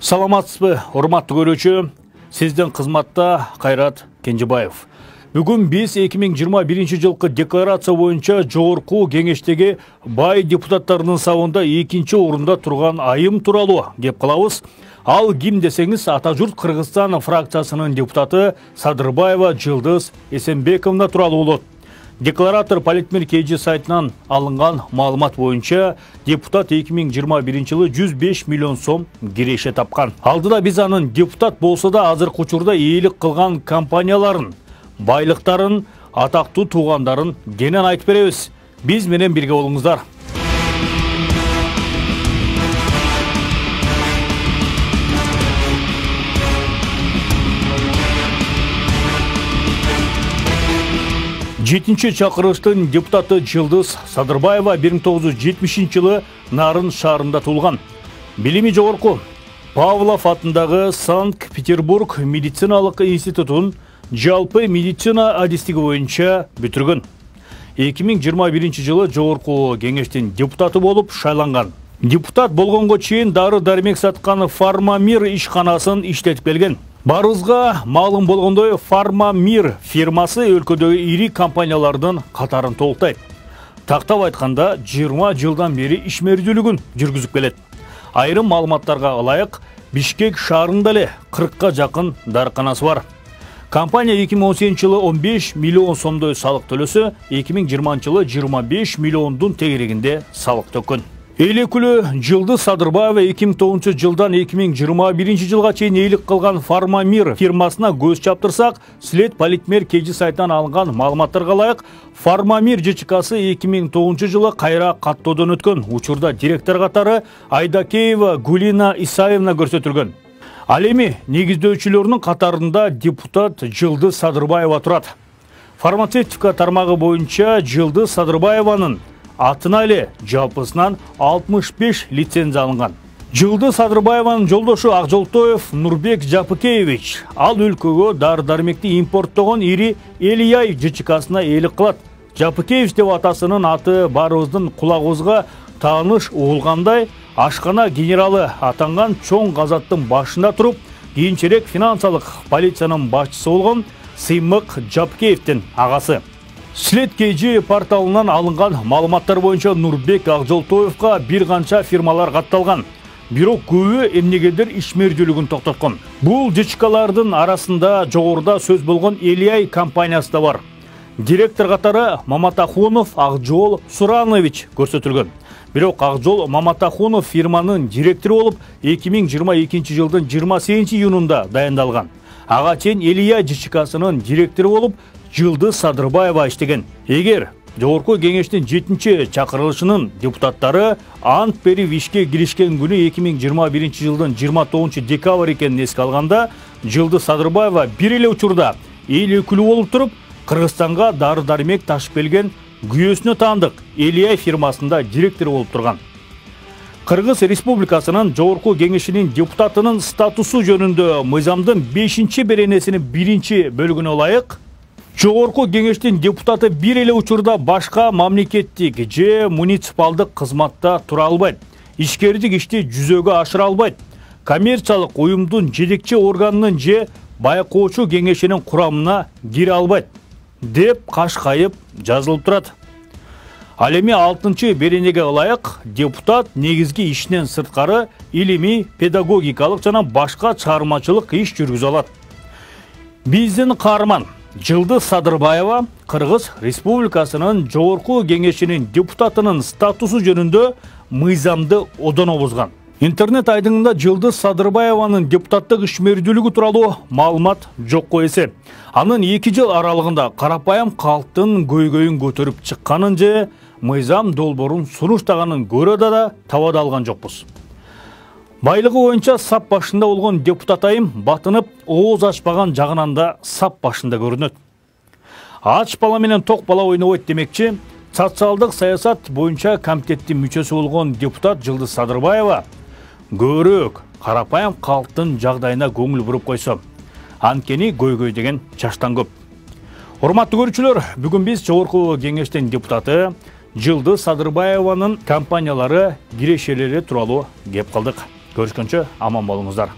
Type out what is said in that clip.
Саламатсызбы, урматтуу көрүүчү. Сиздин кызматта Кайрат Кенжебаев. Бүгүн биз 2021 жылкы декларация боюнча жогорку кеңештеги бай депутаттарынын сабында экинчи орунда турган айым тууралуу кеп калабыз. Ал ким десеңиз, Ата журт Кыргызстан фракциясынын депутаты Садырбаева Жылдыз Эсенбековна тууралуу болот. Декларатор Политмир KG сайтынан алынган маалымат боюнча депутат 2021 жылы 105 миллион сом киреше тапкан. Алдыда биз анын депутат болсо да азыркы учурда ээлик кылган компанияларын, байлыктарын, атактуу туугандарын кенен айтып беребиз. Биз менен бирге болуңуздар. Жетинчи чакырылыштын депутаты Жылдыз Садырбаева 1970 жылы Нарын шаарында туулган. Билими жогорку Павлов атындагы Санкт-Петербург медициналык институтун жалпы медицина адистиги боюнча бүтүргөн. 2021 жылы жогорку кеңештин депутаты болуп шайланган. Депутат болгонго чейин дары-дармек саткан Фармамир ишканасын иштетип келген. Барыбызга маалым болгондой, Фармамир фирмасы өлкөдөгү ири компаниялардын катарын толуктайт. Тактап айтканда 20 жылдан бери ишмердүүлүгүн жүргүзүп келет. Айрым маалыматтарга ылайык, Бишкек шаарында эле 40ка жакын дарыканасы бар. Компания 2018 жылы 15 миллион сомдой салык төлөсө, 2020 жылы 25 миллиондун тегерегинде салык төккөн. Элекүлү Жылдыз Садырбаева 2009 жылдан 2021 жылга чейин ээлик кылган Фармамир фирмасына көз чаптырсак, След Политмир KG сайтынан алынган маалыматтарга ылайык, Фармамир ЖЧКсы 2009 жылы кайра каттоодон өткөн. Учурда директор катары Айдакеева Гулина Исаевна көрсөтүлгөн. Ал эми негиздөөчүлөрүнүн катарында депутат Жылдыз Садырбаева турат. Фармацевтика тармагы боюнча Жылдыз Садырбаеванын атына эле жалпысынан 65 лицензия алынган. Жылдыз Садырбаеванын жолдошу Акжолтоев Нурбек Жапыкеевич ал өлкөгө дары-дармекти импорттогон ири Элияй ЖЧКсына ээлик кылат. Жапыкеевич деп атасынын аты баарыбыздын кулагыбызга тааныш угулгандай, ашкана генералы атанган чоң казаттын башында туруп, кийинчерээк финансылык полициянын башчысы болгон Сыймык Жапыкеевдин агасы. След KG порталынан алынган маалыматтар боюнча Нурбек Акжолтоевга бир канча фирмалар катталган. Бирок көбү эмнегедир ишмердүүлүгүн токтоткон. Бул ЖЧКлардын арасында жогоруда сөз болгон Элияй компаниясы да бар. Директор катары Маматахунов Акжол Суранович көрсөтүлгөн. Бирок Акжол Маматахунов фирманын директору болуп 2022 жылдын 28 июнунда дайындалган. Ага чейин Элияй ЖЧКсынын директору болуп Жылдыз Садырбаева иштеген. Эгер жогорку кеңештин 7-чи чакырылышынын депутаттары ант берип ишке киришкен күнү 2021 жылдын 29 декабрь экенин эске алганда, Жылдыз Садырбаева бир эле учурда эл өкүлү болуп туруп, Кыргызстанга дары-дармек ташып келген күйөөсүнө таандык Элияй фирмасында директор болуп турган. Кыргыз Республикасынын жогорку кеңешинин депутатынын статусу жөнүндө мыйзамдын 5-чи беренесинин 1-чи бөлүгүнө ылайык, жогорку кеңештин депутаты бир эле учурда башка мамлекеттик же муниципалдык кызматта тура албайт, ишкердик ишти жүзөгө ашыра албайт, коммерциялык уюмдун жетекчи органынын же байкоочу кеңешинин курамына кире албайт деп кашкайып жазылып турат. Ал эми 6-чы беренеге ылайык депутат негизги ишинен сырткары илимий, педагогикалык жана башка чыгармачылык иш жүргүзө алат. Биздин каарман Жылдыз Садырбаева Кыргыз Республикасынын жогорку кеңешинин депутатынын статусу жөнүндө мыйзамды одоно бузган. Интернет айдыңында Жылдыз Садырбаеванын депутаттык ишмердүүлүгү тууралуу маалымат жокко эсе. Анын 2 жыл аралыгында карапайым калктын көйгөйүн көтөрүп чыкканын же мыйзам долбоорун сунуштаганын көрө да таба алган жокпуз. Байлыгы боюнча сап башында болгон депутат айым батынып, ооз ачпаган жагынан да сап башында көрүнөт. Ач бала менен ток бала ойнобойт демекчи, социалдык саясат боюнча комитеттин мүчөсү болгон депутат Жылдыз Садырбаева көбүрөөк карапайым калктын жагдайына көңүл буруп койсо, анткени көйгөй деген жаштан көп. Урматтуу көрүүчүлөр, бүгүн биз жогорку кеңештин депутаты Жылдыз Садырбаеванын компаниялары кирешелери тууралуу кеп калдык. Көрүшкөнчө аман болуңуздар.